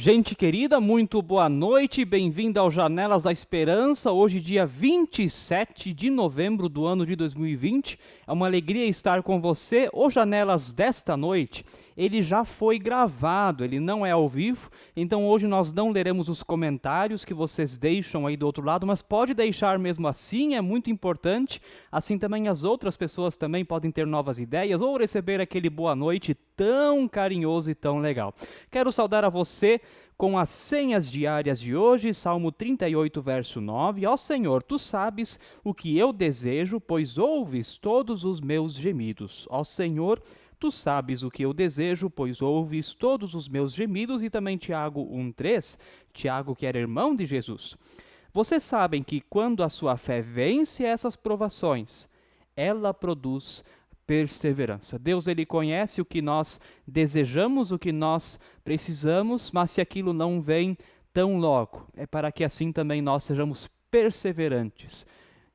Gente querida, muito boa noite, bem-vinda ao Janelas da Esperança, hoje dia 27 de novembro do ano de 2020. É uma alegria estar com você. O Janelas desta noite, ele já foi gravado, ele não é ao vivo, então hoje nós não leremos os comentários que vocês deixam aí do outro lado, mas pode deixar mesmo assim, é muito importante. Assim também as outras pessoas também podem ter novas ideias ou receber aquele boa noite tão carinhoso e tão legal. Quero saudar a você com as senhas diárias de hoje, Salmo 38, verso 9. Ó Senhor, tu sabes o que eu desejo, pois ouves todos os meus gemidos. Ó Senhor, tu sabes o que eu desejo, pois ouves todos os meus gemidos. E também Tiago 1,3, Tiago que era irmão de Jesus. Vocês sabem que quando a sua fé vence essas provações, ela produz perseverança. Deus, ele conhece o que nós desejamos, o que nós precisamos, mas se aquilo não vem tão logo, é para que assim também nós sejamos perseverantes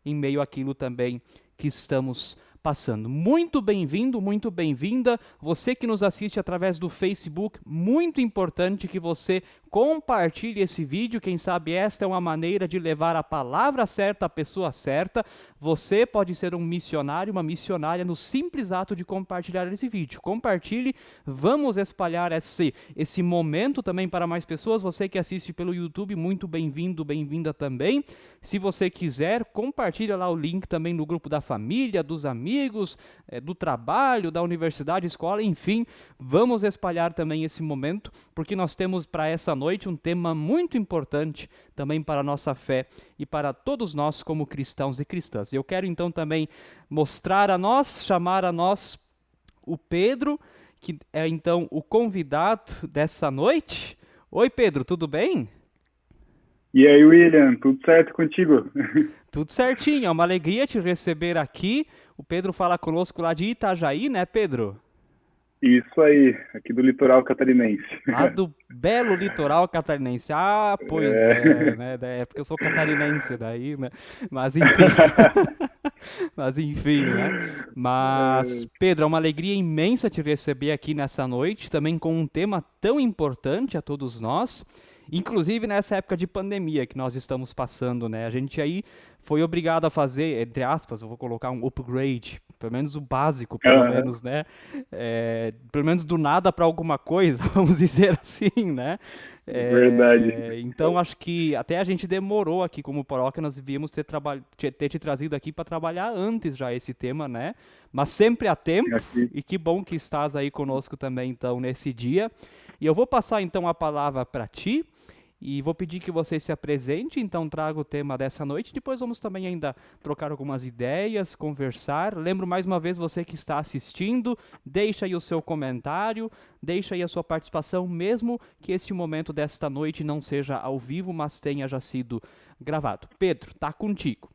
em meio àquilo também que estamos passando. Muito bem-vindo, muito bem-vinda. Você que nos assiste através do Facebook, muito importante que você compartilhe esse vídeo. Quem sabe esta é uma maneira de levar a palavra certa à pessoa certa. Você pode ser um missionário, uma missionária no simples ato de compartilhar esse vídeo. Compartilhe, vamos espalhar esse momento também para mais pessoas. Você que assiste pelo YouTube, muito bem-vindo, bem-vinda também. Se você quiser, compartilha lá o link também no grupo da família, dos amigos, do trabalho, da universidade, escola, enfim. Vamos espalhar também esse momento, porque nós temos para essa noite um tema muito importante também para a nossa fé e para todos nós como cristãos e cristãs. Eu quero então também mostrar a nós, chamar a nós o Pedro, que é então o convidado dessa noite. Oi, Pedro, tudo bem? E aí, William, tudo certo contigo? Tudo certinho, é uma alegria te receber aqui. O Pedro fala conosco lá de Itajaí, né, Pedro? Isso aí, aqui do litoral catarinense. Lá do belo litoral catarinense. Ah, pois é, É... né? É porque eu sou catarinense daí, né? Mas enfim. Mas enfim, né? Mas, Pedro, é uma alegria imensa te receber aqui nessa noite, também com um tema tão importante a todos nós. Inclusive nessa época de pandemia que nós estamos passando, né? A gente aí foi obrigado a fazer, entre aspas, eu vou colocar um upgrade, pelo menos o básico, pelo Aham, menos, né? Pelo menos do nada para alguma coisa, vamos dizer assim, né? verdade. Então acho que até a gente demorou aqui como paróquia, nós devíamos ter te trazido aqui para trabalhar antes já esse tema, né? Mas sempre há tempo, Aqui. e que bom que estás aí conosco também então nesse dia. E eu vou passar então a palavra para ti. E vou pedir que você se apresente, então traga o tema dessa noite. Depois vamos também ainda trocar algumas ideias, conversar. Lembro mais uma vez você que está assistindo, deixa aí o seu comentário, deixa aí a sua participação, mesmo que este momento desta noite não seja ao vivo, mas tenha já sido gravado. Pedro, tá contigo.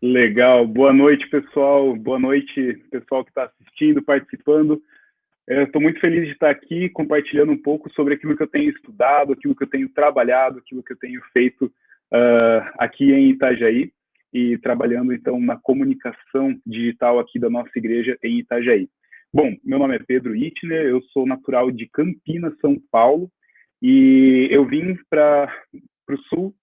Legal. Boa noite, pessoal. Boa noite, pessoal que está assistindo, participando. Estou muito feliz de estar aqui compartilhando um pouco sobre aquilo que eu tenho estudado, aquilo que eu tenho trabalhado, aquilo que eu tenho feito aqui em Itajaí e trabalhando então na comunicação digital aqui da nossa igreja em Itajaí. Bom, meu nome é Pedro Itner, eu sou natural de Campinas, São Paulo, e eu vim para o Sul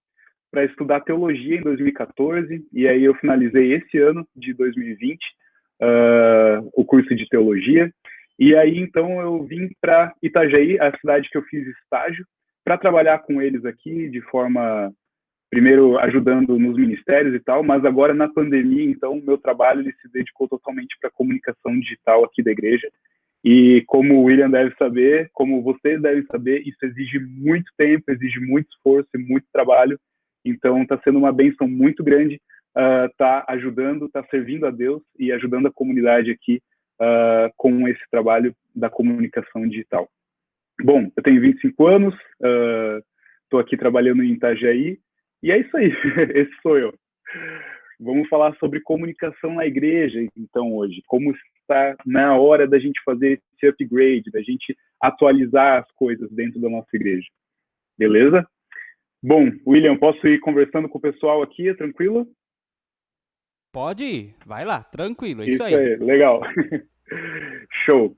para estudar teologia em 2014, e aí eu finalizei esse ano de 2020 o curso de teologia. E aí, então, eu vim para Itajaí, a cidade que eu fiz estágio, para trabalhar com eles aqui de forma, primeiro, ajudando nos ministérios e tal, mas agora na pandemia, então, meu trabalho ele se dedicou totalmente para a comunicação digital aqui da igreja. E como o William deve saber, como vocês devem saber, isso exige muito tempo, exige muito esforço e muito trabalho. Então, está sendo uma bênção muito grande tá ajudando, tá servindo a Deus e ajudando a comunidade aqui com esse trabalho da comunicação digital. Bom, eu tenho 25 anos, estou aqui trabalhando em Itajaí e é isso aí, esse sou eu. Vamos falar sobre comunicação na igreja, então, hoje. Como está na hora da gente fazer esse upgrade, da gente atualizar as coisas dentro da nossa igreja. Beleza? Bom, William, posso ir conversando com o pessoal aqui, é tranquilo? Pode ir, vai lá, tranquilo, é isso Isso aí. aí, legal. Show.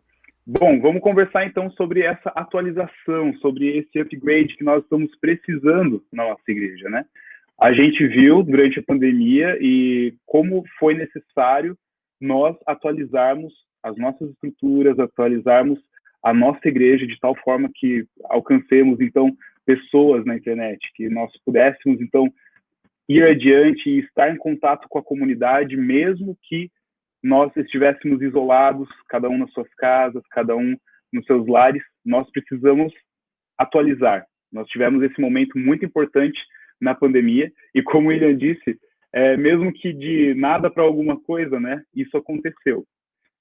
Bom, vamos conversar então sobre essa atualização, sobre esse upgrade que nós estamos precisando na nossa igreja, né? A gente viu durante a pandemia e como foi necessário nós atualizarmos as nossas estruturas, atualizarmos a nossa igreja de tal forma que alcancemos então pessoas na internet, que nós pudéssemos então ir adiante e estar em contato com a comunidade, mesmo que nós estivéssemos isolados, cada um nas suas casas, cada um nos seus lares, nós precisamos atualizar. Nós tivemos esse momento muito importante na pandemia e, como o William disse, mesmo que de nada para alguma coisa, né, isso aconteceu.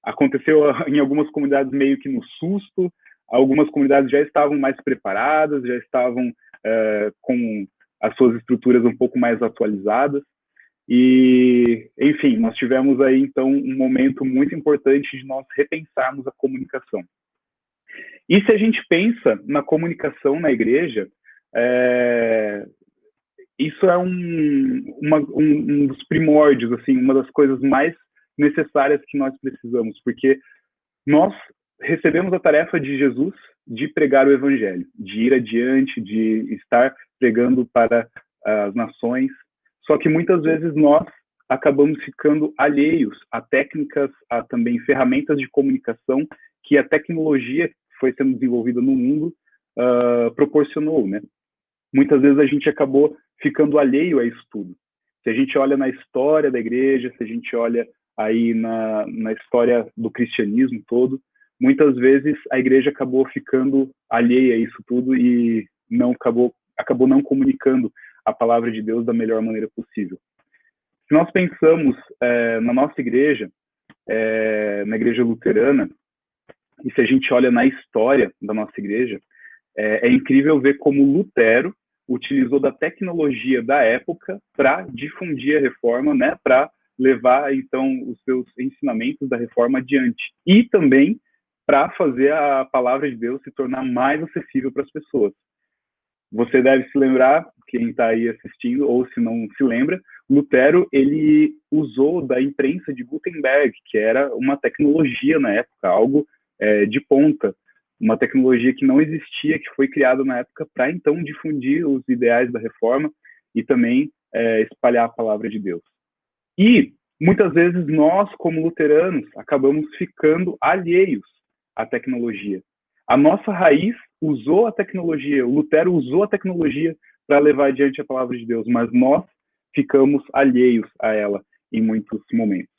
Aconteceu em algumas comunidades meio que no susto, algumas comunidades já estavam mais preparadas, já estavam com as suas estruturas um pouco mais atualizadas. E, enfim, nós tivemos aí, então, um momento muito importante de nós repensarmos a comunicação. E se a gente pensa na comunicação na igreja, isso é um dos primórdios, assim, uma das coisas mais necessárias que nós precisamos, porque nós recebemos a tarefa de Jesus de pregar o evangelho, de ir adiante, de estar pregando para as nações. Só que muitas vezes nós acabamos ficando alheios a técnicas, a também ferramentas de comunicação que a tecnologia que foi sendo desenvolvida no mundo proporcionou, né? Muitas vezes a gente acabou ficando alheio a isso tudo. Se a gente olha na história da igreja, se a gente olha aí na história do cristianismo todo, muitas vezes a igreja acabou ficando alheia a isso tudo e não acabou não comunicando a palavra de Deus da melhor maneira possível. Se nós pensamos na nossa igreja, na igreja luterana, e se a gente olha na história da nossa igreja, é incrível ver como Lutero utilizou da tecnologia da época para difundir a reforma, né, para levar, então, os seus ensinamentos da reforma adiante. E também para fazer a palavra de Deus se tornar mais acessível para as pessoas. Você deve se lembrar, quem está aí assistindo, ou se não se lembra, Lutero, ele usou da imprensa de Gutenberg, que era uma tecnologia na época, algo de ponta, uma tecnologia que não existia, que foi criada na época para, então, difundir os ideais da reforma e também espalhar a palavra de Deus. E, muitas vezes, nós, como luteranos, acabamos ficando alheios à tecnologia. A nossa raiz usou a tecnologia, o Lutero usou a tecnologia para levar adiante a palavra de Deus, mas nós ficamos alheios a ela em muitos momentos.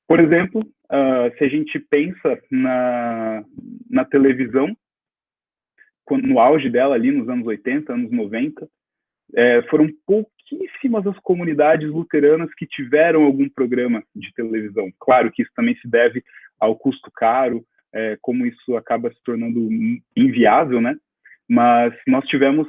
Por exemplo, se a gente pensa na televisão, no auge dela ali nos anos 80, anos 90, foram pouquíssimas as comunidades luteranas que tiveram algum programa de televisão. Claro que isso também se deve ao custo caro, como isso acaba se tornando inviável, né? Mas nós tivemos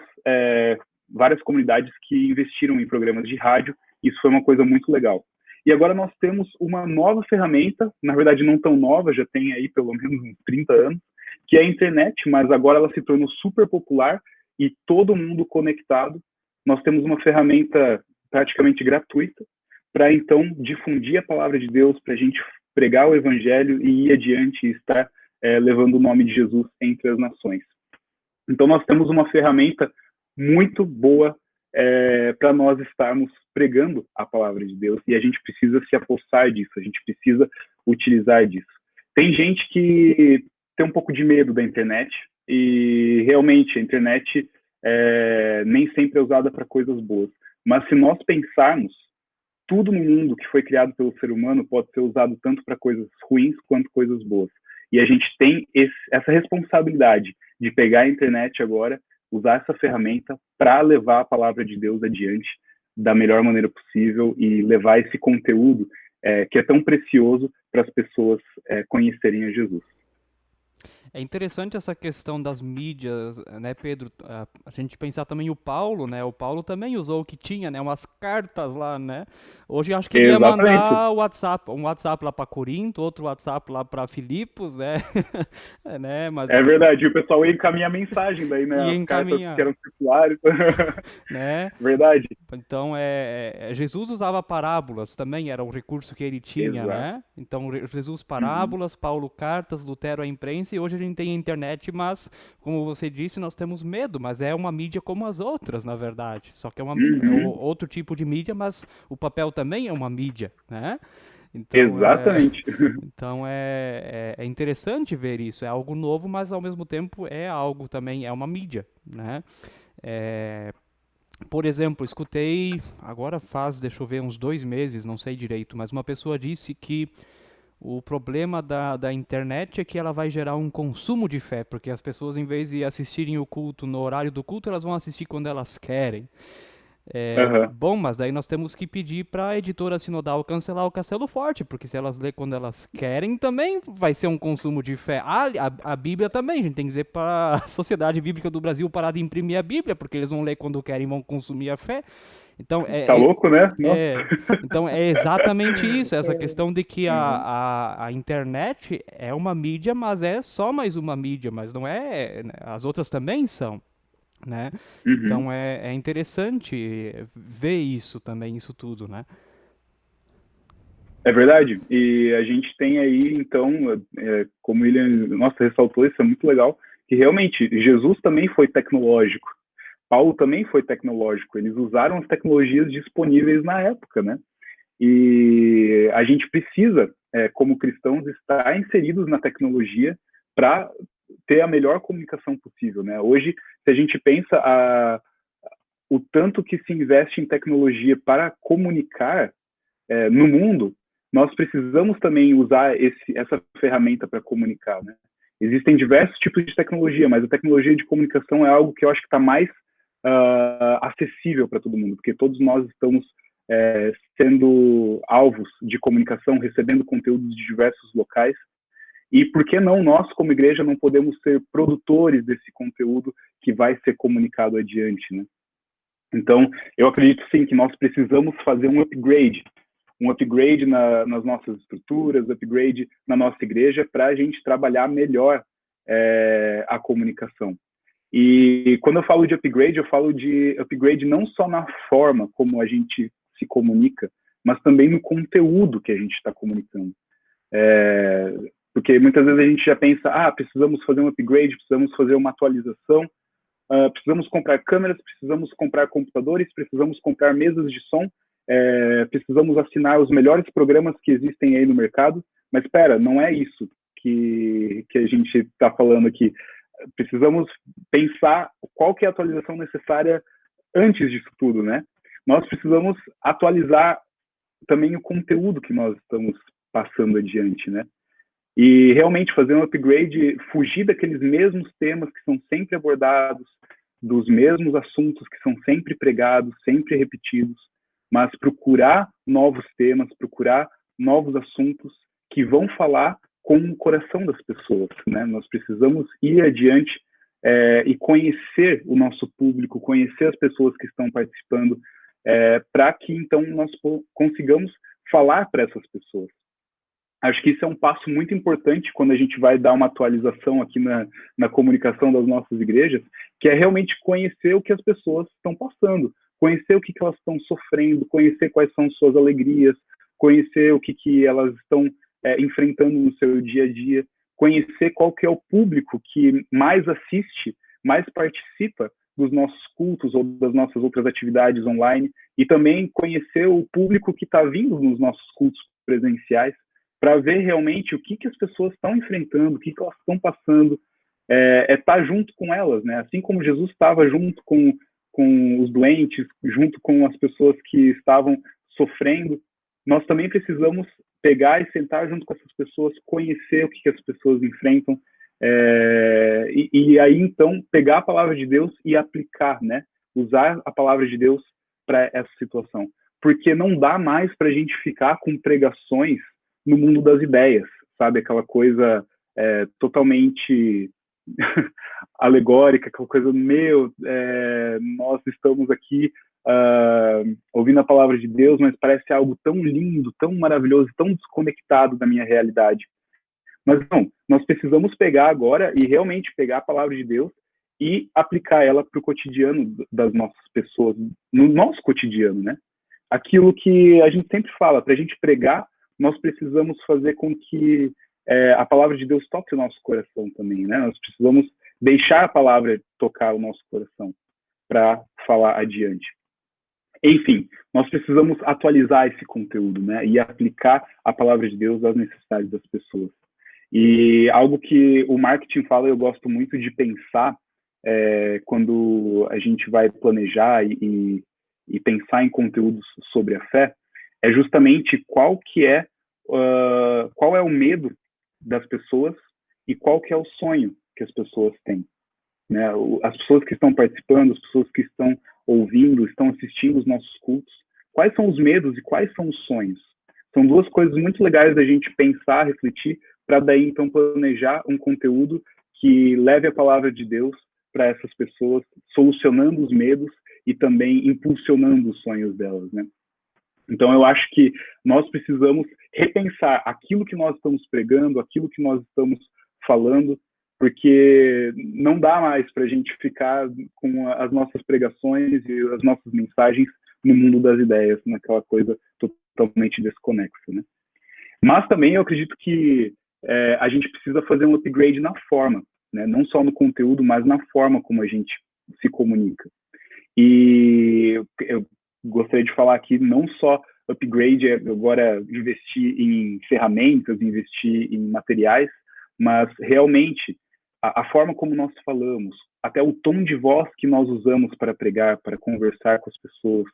várias comunidades que investiram em programas de rádio, e isso foi uma coisa muito legal. E agora nós temos uma nova ferramenta, na verdade não tão nova, já tem aí pelo menos uns 30 anos, que é a internet, mas agora ela se tornou super popular e todo mundo conectado. Nós temos uma ferramenta praticamente gratuita para, então, difundir a palavra de Deus, para a gente pregar o evangelho e ir adiante e estar levando o nome de Jesus entre as nações. Então, nós temos uma ferramenta muito boa para nós estarmos pregando a palavra de Deus e a gente precisa se apossar disso, a gente precisa utilizar disso. Tem gente que tem um pouco de medo da internet e realmente a internet nem sempre é usada para coisas boas. Mas se nós pensarmos, tudo no mundo que foi criado pelo ser humano pode ser usado tanto para coisas ruins quanto coisas boas. E a gente tem essa responsabilidade de pegar a internet agora, usar essa ferramenta para levar a palavra de Deus adiante da melhor maneira possível e levar esse conteúdo que é tão precioso para as pessoas conhecerem a Jesus. É interessante essa questão das mídias, né, Pedro? A gente pensar também o Paulo, né? O Paulo também usou o que tinha, né? Umas cartas lá, né? Hoje eu acho que ele ia Exatamente. mandar o WhatsApp, um WhatsApp lá para Corinto, outro WhatsApp lá para Filipos, né? É, né? Mas É verdade. E o pessoal ia encaminhar mensagem daí, né? ia As cartas que encaminhar, eram circulares. né? Verdade. Então, Jesus usava parábolas também, era um recurso que ele tinha, Exato. né? Então, Jesus Uhum. parábolas, Paulo cartas, Lutero a imprensa, e hoje a gente tem a internet, mas, como você disse, nós temos medo, mas é uma mídia como as outras, na verdade. Só que é Uhum. outro tipo de mídia, mas o papel também é uma mídia, né? Então, Exatamente. é interessante ver isso. É algo novo, mas ao mesmo tempo é algo também, é uma mídia, né? É, por exemplo, escutei, agora faz, deixa eu ver, uns 2 meses, não sei direito, mas uma pessoa disse que o problema da internet é que ela vai gerar um consumo de fé, porque as pessoas, em vez de assistirem o culto no horário do culto, elas vão assistir quando elas querem. Aham. Bom, mas daí nós temos que pedir para a editora sinodal cancelar o Castelo Forte, porque se elas lerem quando elas querem, também vai ser um consumo de fé. A Bíblia também, a gente tem que dizer para a Sociedade Bíblica do Brasil parar de imprimir a Bíblia, porque eles vão ler quando querem e vão consumir a fé. Então Tá louco, né? Nossa. então é exatamente isso, essa questão de que Uhum. a internet é uma mídia, mas é só mais uma mídia, mas não é, né, as outras também são, né? Uhum. Então é interessante ver isso também, isso tudo, né? É verdade. E a gente tem aí, então, como ele, nossa, ressaltou, isso é muito legal, que realmente Jesus também foi tecnológico. Paulo também foi tecnológico. Eles usaram as tecnologias disponíveis na época, né? E a gente precisa, como cristãos, estar inseridos na tecnologia para ter a melhor comunicação possível, né? Hoje, se a gente pensa o tanto que se investe em tecnologia para comunicar no mundo, nós precisamos também usar essa ferramenta para comunicar, né? Existem diversos tipos de tecnologia, mas a tecnologia de comunicação é algo que eu acho que está mais acessível para todo mundo, porque todos nós estamos sendo alvos de comunicação, recebendo conteúdos de diversos locais. E por que não nós, como igreja, não podemos ser produtores desse conteúdo que vai ser comunicado adiante, né? Então, eu acredito sim que nós precisamos fazer um upgrade nas nossas estruturas, upgrade na nossa igreja, para a gente trabalhar melhor a comunicação. E quando eu falo de upgrade não só na forma como a gente se comunica, mas também no conteúdo que a gente está comunicando. Porque muitas vezes a gente já pensa, precisamos fazer um upgrade, precisamos fazer uma atualização, precisamos comprar câmeras, precisamos comprar computadores, precisamos comprar mesas de som, precisamos assinar os melhores programas que existem aí no mercado. Mas espera, não é isso que a gente está falando aqui. Precisamos pensar qual que é a atualização necessária antes disso tudo, né? Nós precisamos atualizar também o conteúdo que nós estamos passando adiante, né? E realmente fazer um upgrade, fugir daqueles mesmos temas que são sempre abordados, dos mesmos assuntos que são sempre pregados, sempre repetidos, mas procurar novos temas, procurar novos assuntos que vão falar com o coração das pessoas, né? Nós precisamos ir adiante e conhecer o nosso público, conhecer as pessoas que estão participando, para que então nós consigamos falar para essas pessoas. Acho que isso é um passo muito importante quando a gente vai dar uma atualização aqui na comunicação das nossas igrejas, que é realmente conhecer o que as pessoas estão passando, conhecer o que elas estão sofrendo, conhecer quais são suas alegrias, conhecer o que elas estão enfrentando no seu dia a dia, conhecer qual que é o público que mais assiste, mais participa dos nossos cultos ou das nossas outras atividades online, e também conhecer o público que está vindo nos nossos cultos presenciais, para ver realmente o que as pessoas estão enfrentando, o que elas estão passando, estar junto com elas, né? Assim como Jesus estava junto com os doentes, junto com as pessoas que estavam sofrendo, nós também precisamos pegar e sentar junto com essas pessoas, conhecer o que as pessoas enfrentam, e aí então pegar a palavra de Deus e aplicar, né? Usar a palavra de Deus para essa situação. Porque não dá mais para a gente ficar com pregações no mundo das ideias, sabe? Aquela coisa totalmente alegórica, aquela coisa, nós estamos aqui ouvindo a palavra de Deus, mas parece algo tão lindo, tão maravilhoso, tão desconectado da minha realidade. Mas não, nós precisamos pegar agora e realmente pegar a palavra de Deus e aplicar ela para o cotidiano das nossas pessoas, no nosso cotidiano, né? Aquilo que a gente sempre fala, para a gente pregar, nós precisamos fazer com que a palavra de Deus toque o nosso coração também, né? Nós precisamos deixar a palavra tocar o nosso coração para falar adiante. Enfim, nós precisamos atualizar esse conteúdo, né? E aplicar a palavra de Deus às necessidades das pessoas. E algo que o marketing fala, eu gosto muito de pensar quando a gente vai planejar e pensar em conteúdos sobre a fé, é justamente qual é o medo das pessoas e qual que é o sonho que as pessoas têm. Né? As pessoas que estão participando, as pessoas que estão ouvindo, estão assistindo os nossos cultos, quais são os medos e quais são os sonhos? São duas coisas muito legais da gente pensar, refletir, para daí então planejar um conteúdo que leve a palavra de Deus para essas pessoas, solucionando os medos e também impulsionando os sonhos delas, né? Então eu acho que nós precisamos repensar aquilo que nós estamos pregando, aquilo que nós estamos falando, porque não dá mais para a gente ficar com as nossas pregações e as nossas mensagens no mundo das ideias, naquela coisa totalmente desconexa, né? Mas também eu acredito que a gente precisa fazer um upgrade na forma, né? Não só no conteúdo, mas na forma como a gente se comunica. E eu gostaria de falar aqui não só upgrade, agora investir em ferramentas, investir em materiais, mas realmente a forma como nós falamos, até o tom de voz que nós usamos para pregar, para conversar com as pessoas,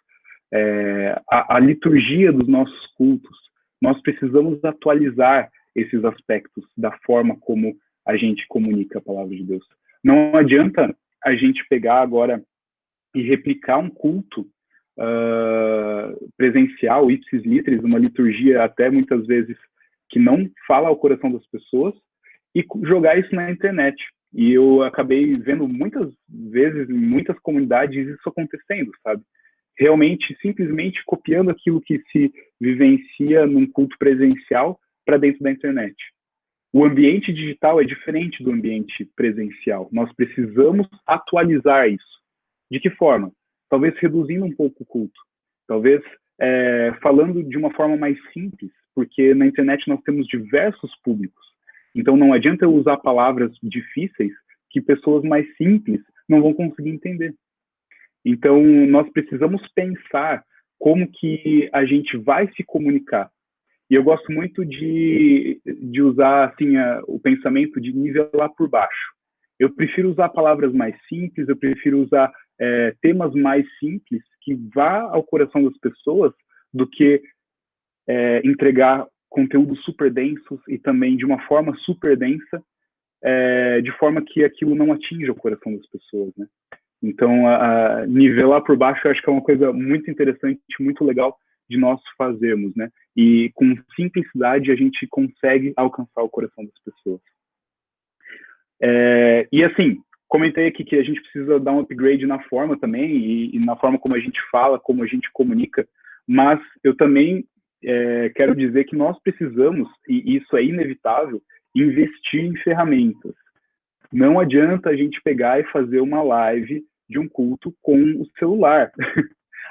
a liturgia dos nossos cultos, nós precisamos atualizar esses aspectos da forma como a gente comunica a palavra de Deus. Não adianta a gente pegar agora e replicar um culto presencial, ipsis literis, uma liturgia até muitas vezes que não fala ao coração das pessoas, e jogar isso na internet. E eu acabei vendo muitas vezes, em muitas comunidades, isso acontecendo, sabe? Realmente, simplesmente copiando aquilo que se vivencia num culto presencial para dentro da internet. O ambiente digital é diferente do ambiente presencial. Nós precisamos atualizar isso. De que forma? Talvez reduzindo um pouco o culto. Talvez falando de uma forma mais simples, porque na internet nós temos diversos públicos. Então não adianta eu usar palavras difíceis que pessoas mais simples não vão conseguir entender. Então nós precisamos pensar como que a gente vai se comunicar. E eu gosto muito de usar assim, o pensamento de nivelar por baixo. Eu prefiro usar palavras mais simples, eu prefiro usar temas mais simples que vá ao coração das pessoas do que entregar conteúdos super densos e também de uma forma super densa, de forma que aquilo não atinja o coração das pessoas, né? Então, nivelar por baixo eu acho que é uma coisa muito interessante, muito legal de nós fazermos, né? E com simplicidade a gente consegue alcançar o coração das pessoas. E assim, comentei aqui que a gente precisa dar um upgrade na forma também e na forma como a gente fala, como a gente comunica, mas eu também quero dizer que nós precisamos, e isso é inevitável, investir em ferramentas. Não adianta a gente pegar e fazer uma live de um culto com o celular.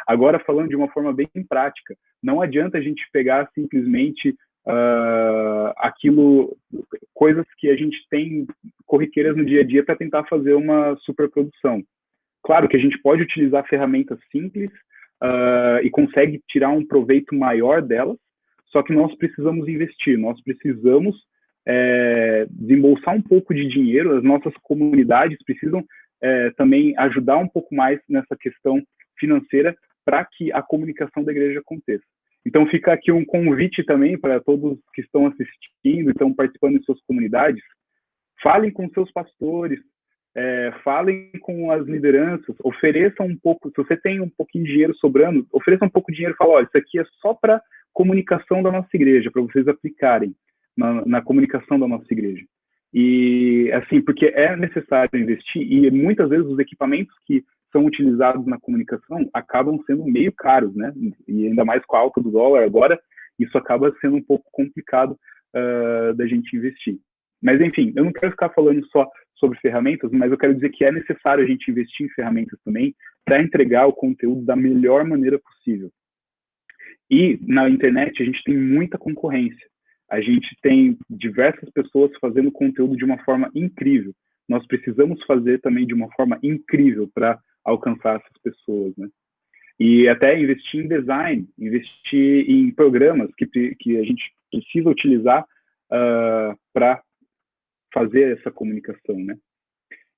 Agora, falando de uma forma bem prática, não adianta a gente pegar simplesmente coisas que a gente tem corriqueiras no dia a dia para tentar fazer uma superprodução. Claro que a gente pode utilizar ferramentas simples e consegue tirar um proveito maior delas, só que nós precisamos investir, nós precisamos desembolsar um pouco de dinheiro, as nossas comunidades precisam também ajudar um pouco mais nessa questão financeira para que a comunicação da igreja aconteça. Então fica aqui um convite também para todos que estão assistindo, estão participando de suas comunidades, falem com seus pastores, falem com as lideranças, ofereçam um pouco, se você tem um pouquinho de dinheiro sobrando, ofereça um pouco de dinheiro e fala, olha, isso aqui é só para comunicação da nossa igreja, para vocês aplicarem na comunicação da nossa igreja. E, assim, porque é necessário investir e muitas vezes os equipamentos que são utilizados na comunicação acabam sendo meio caros, né? E ainda mais com a alta do dólar agora, isso acaba sendo um pouco complicado da gente investir. Mas, enfim, eu não quero ficar falando só sobre ferramentas, mas eu quero dizer que é necessário a gente investir em ferramentas também para entregar o conteúdo da melhor maneira possível. E na internet a gente tem muita concorrência. A gente tem diversas pessoas fazendo conteúdo de uma forma incrível. Nós precisamos fazer também de uma forma incrível para alcançar essas pessoas, né? E até investir em design, investir em programas que a gente precisa utilizar para fazer essa comunicação, né?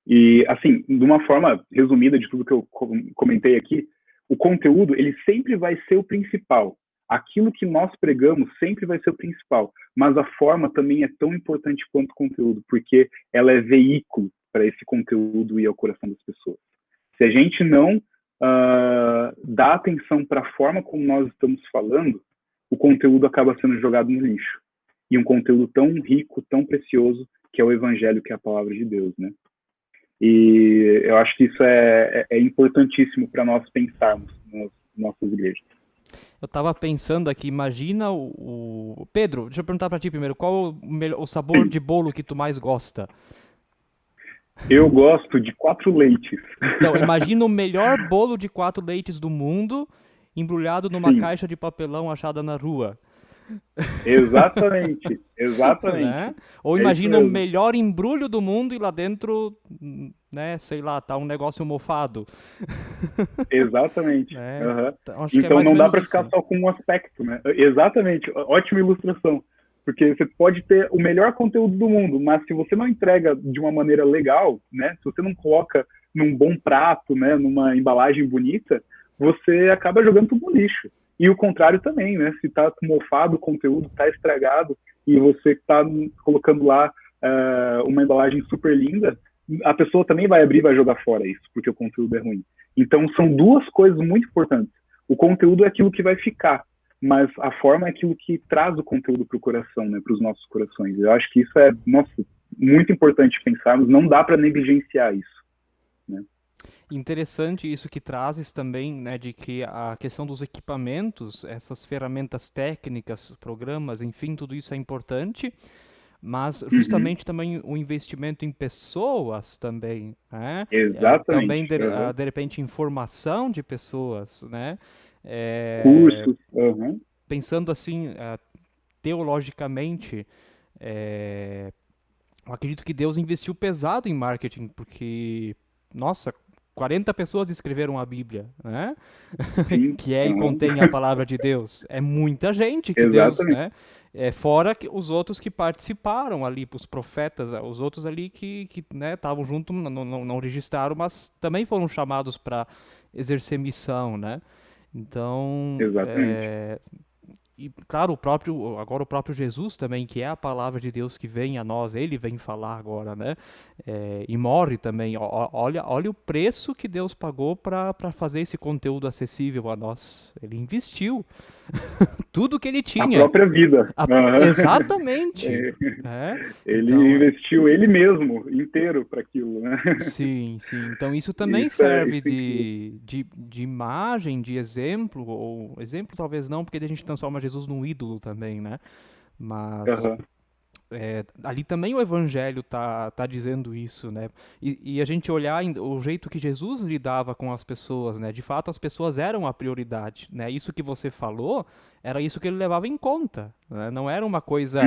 E, assim, de uma forma resumida de tudo que eu comentei aqui, o conteúdo, ele sempre vai ser o principal. Aquilo que nós pregamos sempre vai ser o principal, mas a forma também é tão importante quanto o conteúdo, porque ela é veículo para esse conteúdo ir ao coração das pessoas. Se a gente não dá atenção para a forma como nós estamos falando, o conteúdo acaba sendo jogado no lixo. E um conteúdo tão rico, tão precioso, que é o Evangelho, que é a palavra de Deus, né? E eu acho que isso é importantíssimo para nós pensarmos nas nossas igrejas. Eu tava pensando aqui, imagina Pedro, deixa eu perguntar pra ti primeiro, qual o sabor de bolo que tu mais gosta? Eu gosto de 4 leites. Então, imagina o melhor bolo de 4 leites do mundo, embrulhado numa Sim. caixa de papelão achada na rua. Exatamente, exatamente. Né? Ou imagina o melhor embrulho do mundo e lá dentro, né, sei lá, tá um negócio mofado. Exatamente. É, Então não dá para ficar só com um aspecto, né? Exatamente, ótima ilustração. Porque você pode ter o melhor conteúdo do mundo, mas se você não entrega de uma maneira legal, né? Se você não coloca num bom prato, né? Numa embalagem bonita, você acaba jogando tudo no lixo. E o contrário também, né? Se está mofado o conteúdo, está estragado, e você está colocando lá uma embalagem super linda, a pessoa também vai abrir e vai jogar fora isso, porque o conteúdo é ruim. Então, são duas coisas muito importantes. O conteúdo é aquilo que vai ficar, mas a forma é aquilo que traz o conteúdo para o coração, né? Para os nossos corações. Eu acho que isso é, nossa, muito importante pensarmos. Não dá para negligenciar isso, né? Interessante isso que trazes também, né, de que a questão dos equipamentos, essas ferramentas técnicas, programas, enfim, tudo isso é importante, mas justamente também o investimento em pessoas também, né? Exatamente. Também, de repente, informação de pessoas, né? Cursos. Pensando assim, teologicamente, eu acredito que Deus investiu pesado em marketing, porque, nossa, 40 pessoas escreveram a Bíblia, né? Sim. Que e contém a palavra de Deus. É muita gente que Deus, né? Fora os outros que participaram ali, os profetas, os outros ali que né, estavam junto, não registraram, mas também foram chamados para exercer missão, né? Então, e claro, agora o próprio Jesus também, que é a palavra de Deus que vem a nós, ele vem falar agora, né? E morre também. Olha o preço que Deus pagou para fazer esse conteúdo acessível a nós. Ele investiu tudo que ele tinha. A própria vida. Exatamente. Ele investiu ele mesmo inteiro para aquilo, né? Sim, sim. Então isso também serve de imagem, de exemplo, ou exemplo talvez não, porque a gente transforma Jesus num ídolo também, né? Mas ali também o Evangelho tá dizendo isso, né? E a gente olhar o jeito que Jesus lidava com as pessoas, né? De fato, as pessoas eram a prioridade, né? Isso que você falou, era isso que ele levava em conta, né? Não era uma coisa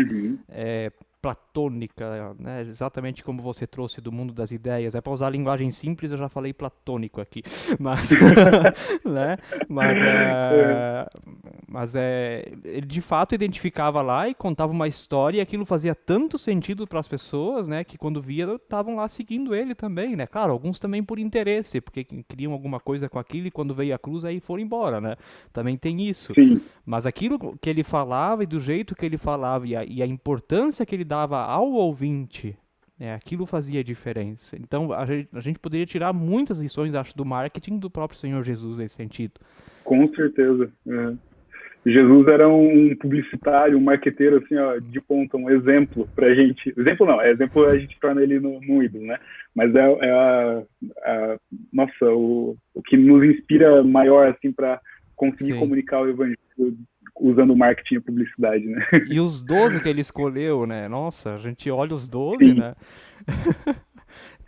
platônica, né? Exatamente como você trouxe do mundo das ideias. É para usar a linguagem simples, eu já falei platônico aqui, mas, né? Mas ele de fato identificava lá e contava uma história e aquilo fazia tanto sentido para as pessoas, né? Que quando via estavam lá seguindo ele também, né? Claro, alguns também por interesse, porque queriam alguma coisa com aquilo e quando veio a cruz aí foram embora, né? Também tem isso. Sim. Mas aquilo que ele falava e do jeito que ele falava e a importância que ele dava ao ouvinte, aquilo fazia diferença. Então a gente poderia tirar muitas lições, acho, do marketing do próprio Senhor Jesus nesse sentido. Com certeza. Jesus era um publicitário, um marqueteiro, assim, ó, de ponta, um exemplo pra gente. Exemplo não, exemplo a gente torna ele no ídolo, né? Mas nossa, o que nos inspira maior, assim, para conseguir Sim. comunicar o evangelho usando marketing e publicidade, né? E os 12 que ele escolheu, né? Nossa, a gente olha os 12, Sim. né?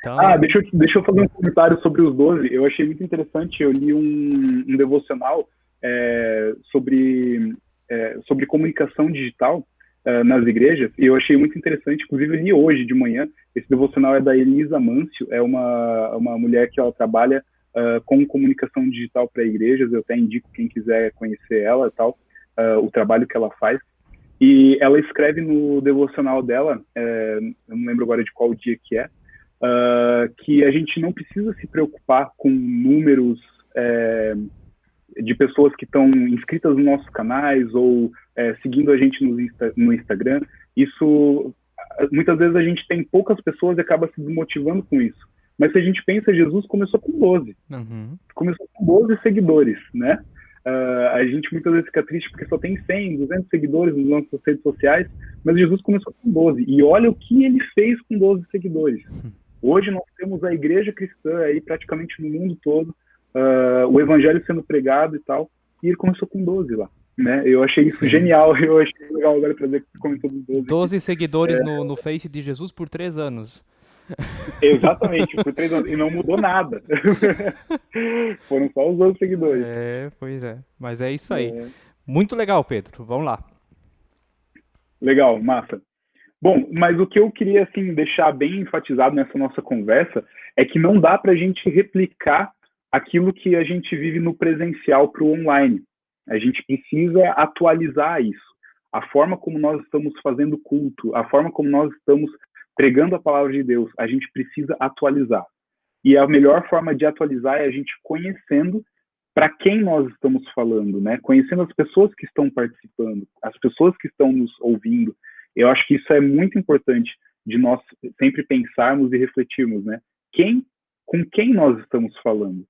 Ah, Então, deixa eu fazer um comentário sobre os 12. Eu achei muito interessante. Eu li um devocional sobre comunicação digital nas igrejas, e eu achei muito interessante. Inclusive, eu li hoje de manhã. Esse devocional é da Elisa Mâncio, é uma mulher que ela trabalha com comunicação digital para igrejas. Eu até indico quem quiser conhecer ela e tal, o trabalho que ela faz. E ela escreve no devocional dela, eu não lembro agora de qual dia que é, que a gente não precisa se preocupar com números de pessoas que estão inscritas nos nossos canais ou seguindo a gente no Instagram. Isso, muitas vezes a gente tem poucas pessoas e acaba se desmotivando com isso. Mas se a gente pensa, Jesus começou com 12. uhum, Começou com 12 seguidores, né? A gente muitas vezes fica triste porque só tem 100, 200 seguidores nas nossas redes sociais, mas Jesus começou com 12. E olha o que ele fez com 12 seguidores. Hoje nós temos a igreja cristã aí praticamente no mundo todo, o evangelho sendo pregado e tal, e ele começou com 12 lá. Né? Eu achei isso sim. genial, eu achei legal agora trazer que comentou dos 12 aqui. 12 seguidores no Face de Jesus por 3 anos. Exatamente, por 3 anos, e não mudou nada. Foram só os 12 seguidores. É, pois é. Mas é isso aí. Muito legal, Pedro. Vamos lá. Legal, massa. Bom, mas o que eu queria assim deixar bem enfatizado nessa nossa conversa é que não dá para a gente replicar aquilo que a gente vive no presencial para o online. A gente precisa atualizar isso. A forma como nós estamos fazendo culto, a forma como nós estamos pregando a palavra de Deus, a gente precisa atualizar. E a melhor forma de atualizar é a gente conhecendo para quem nós estamos falando, né? Conhecendo as pessoas que estão participando, as pessoas que estão nos ouvindo. Eu acho que isso é muito importante de nós sempre pensarmos e refletirmos, né? Com quem nós estamos falando?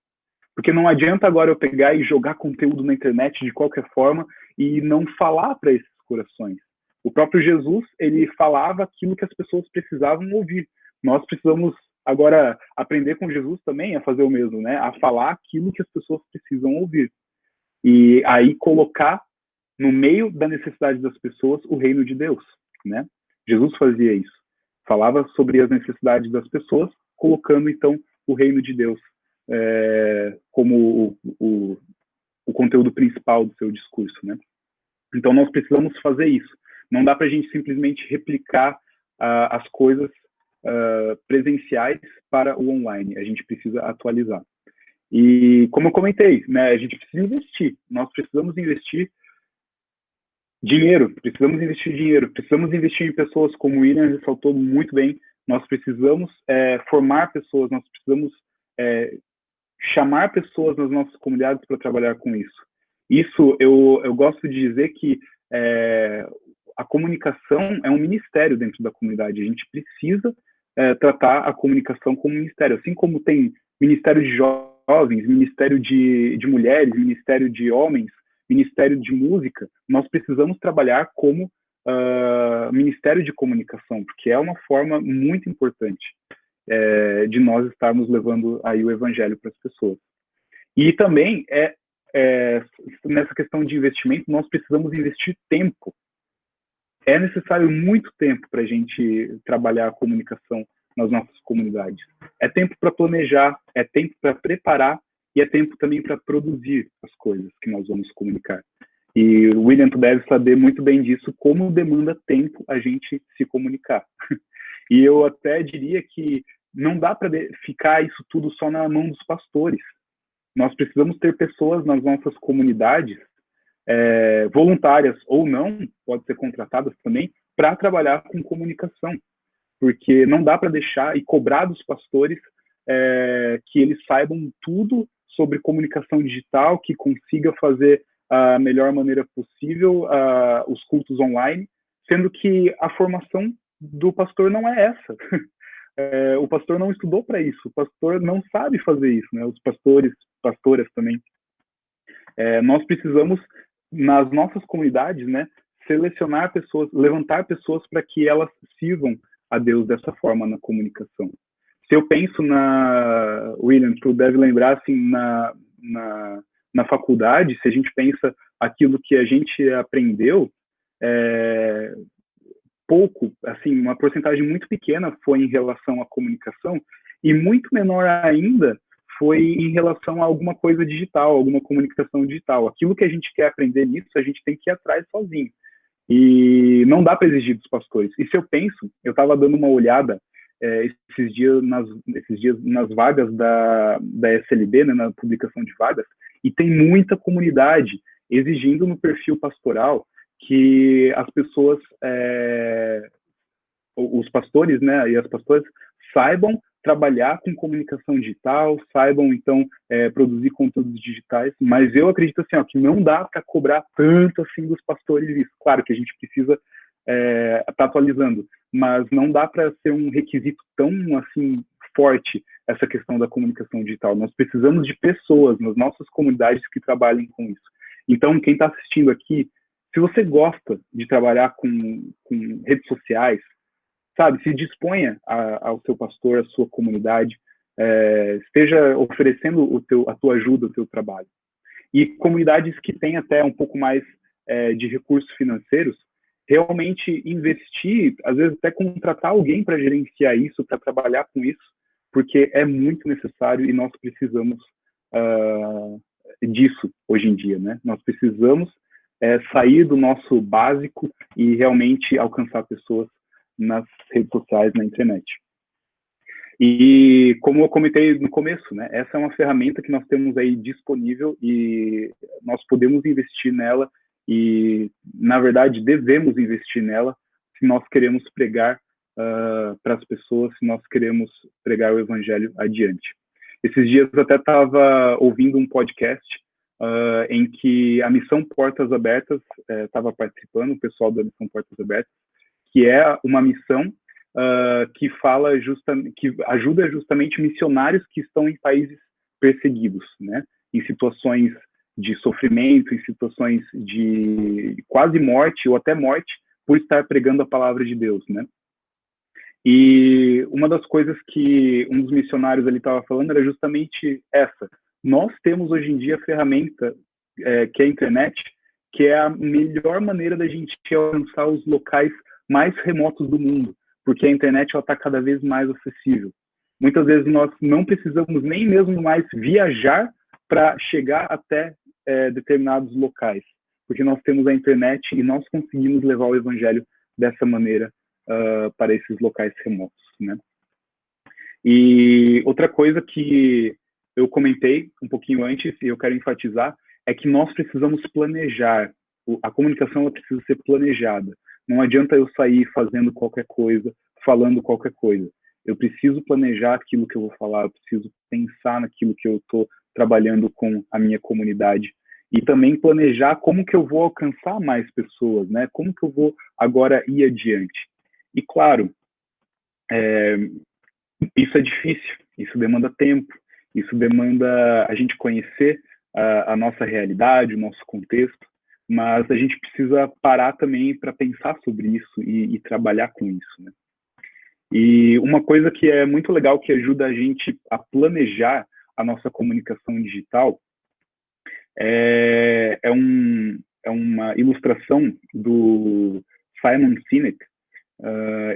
Porque não adianta agora eu pegar e jogar conteúdo na internet de qualquer forma e não falar para esses corações. O próprio Jesus, ele falava aquilo que as pessoas precisavam ouvir. Nós precisamos agora aprender com Jesus também a fazer o mesmo, né? A falar aquilo que as pessoas precisam ouvir. E aí colocar no meio da necessidade das pessoas o reino de Deus, né? Jesus fazia isso. Falava sobre as necessidades das pessoas, colocando então o reino de Deus como o conteúdo principal do seu discurso, né? Então nós precisamos fazer isso. Não dá para a gente simplesmente replicar as coisas presenciais para o online. A gente precisa atualizar. E como eu comentei, né, a gente precisa investir. Nós precisamos investir dinheiro, precisamos investir em pessoas, como o William ressaltou muito bem. Nós precisamos formar pessoas, nós precisamos chamar pessoas nas nossas comunidades para trabalhar com isso. Isso eu gosto de dizer que a comunicação é um ministério dentro da comunidade. A gente precisa tratar a comunicação como um ministério. Assim como tem ministério de jovens, ministério de mulheres, ministério de homens, ministério de música, nós precisamos trabalhar como ministério de comunicação, porque é uma forma muito importante de nós estarmos levando aí o evangelho para as pessoas. E também nessa questão de investimento, nós precisamos investir tempo. É necessário muito tempo para a gente trabalhar a comunicação nas nossas comunidades. É tempo para planejar, é tempo para preparar e é tempo também para produzir as coisas que nós vamos comunicar. E o William, tu deve saber muito bem disso, como demanda tempo a gente se comunicar. E eu até diria que não dá para ficar isso tudo só na mão dos pastores. Nós precisamos ter pessoas nas nossas comunidades, voluntárias ou não, pode ser contratadas também, para trabalhar com comunicação. Porque não dá para deixar e cobrar dos pastores que eles saibam tudo sobre comunicação digital, que consiga fazer a melhor maneira possível os cultos online, sendo que a formação do pastor não é essa. O pastor não estudou para isso, o pastor não sabe fazer isso, né? Os pastores, pastoras também. Nós precisamos nas nossas comunidades, né, selecionar pessoas, levantar pessoas para que elas sirvam a Deus dessa forma na comunicação. Se eu penso William, tu deve lembrar, assim, na faculdade, se a gente pensa aquilo que a gente aprendeu, pouco, assim, uma porcentagem muito pequena foi em relação à comunicação e muito menor ainda foi em relação a alguma coisa digital, alguma comunicação digital. Aquilo que a gente quer aprender nisso, a gente tem que ir atrás sozinho. E não dá para exigir dos pastores. E se eu penso, eu estava dando uma olhada esses dias nas vagas da SLB, né, na publicação de vagas, e tem muita comunidade exigindo no perfil pastoral que as pessoas, os pastores, né, e as pastoras saibam trabalhar com comunicação digital, saibam, então, produzir conteúdos digitais, mas eu acredito, assim, ó, que não dá para cobrar tanto, assim, dos pastores isso. Claro que a gente precisa estar atualizando, mas não dá para ser um requisito tão, assim, forte essa questão da comunicação digital. Nós precisamos de pessoas nas nossas comunidades que trabalhem com isso. Então, quem está assistindo aqui, se você gosta de trabalhar com redes sociais, sabe, se disponha ao seu pastor, à sua comunidade, esteja oferecendo a tua ajuda, o teu trabalho. E comunidades que têm até um pouco mais de recursos financeiros, realmente investir, às vezes até contratar alguém para gerenciar isso, para trabalhar com isso, porque é muito necessário e nós precisamos disso hoje em dia, né? Nós precisamos sair do nosso básico e realmente alcançar pessoas nas redes sociais, na internet. E como eu comentei no começo, né, essa é uma ferramenta que nós temos aí disponível e nós podemos investir nela e, na verdade, devemos investir nela se nós queremos pregar para as pessoas, se nós queremos pregar o evangelho adiante. Esses dias eu até estava ouvindo um podcast em que a Missão Portas Abertas estava participando, o pessoal da Missão Portas Abertas, que é uma missão que ajuda justamente missionários que estão em países perseguidos, né? Em situações de sofrimento, em situações de quase morte ou até morte por estar pregando a palavra de Deus, né? E uma das coisas que um dos missionários ali estava falando era justamente essa. Nós temos hoje em dia a ferramenta que é a internet, que é a melhor maneira da gente alcançar os locais mais remotos do mundo, porque a internet está cada vez mais acessível. Muitas vezes nós não precisamos nem mesmo mais viajar para chegar até determinados locais, porque nós temos a internet e nós conseguimos levar o evangelho dessa maneira para esses locais remotos, né? E outra coisa que eu comentei um pouquinho antes e eu quero enfatizar é que nós precisamos planejar. A comunicação ela precisa ser planejada. Não adianta eu sair fazendo qualquer coisa, falando qualquer coisa. Eu preciso planejar aquilo que eu vou falar, eu preciso pensar naquilo que eu estou trabalhando com a minha comunidade e também planejar como que eu vou alcançar mais pessoas, né? Como que eu vou agora ir adiante. E claro, isso é difícil, isso demanda tempo, isso demanda a gente conhecer a nossa realidade, o nosso contexto, mas a gente precisa parar também para pensar sobre isso e trabalhar com isso, né? E uma coisa que é muito legal, que ajuda a gente a planejar a nossa comunicação digital, é uma ilustração do Simon Sinek.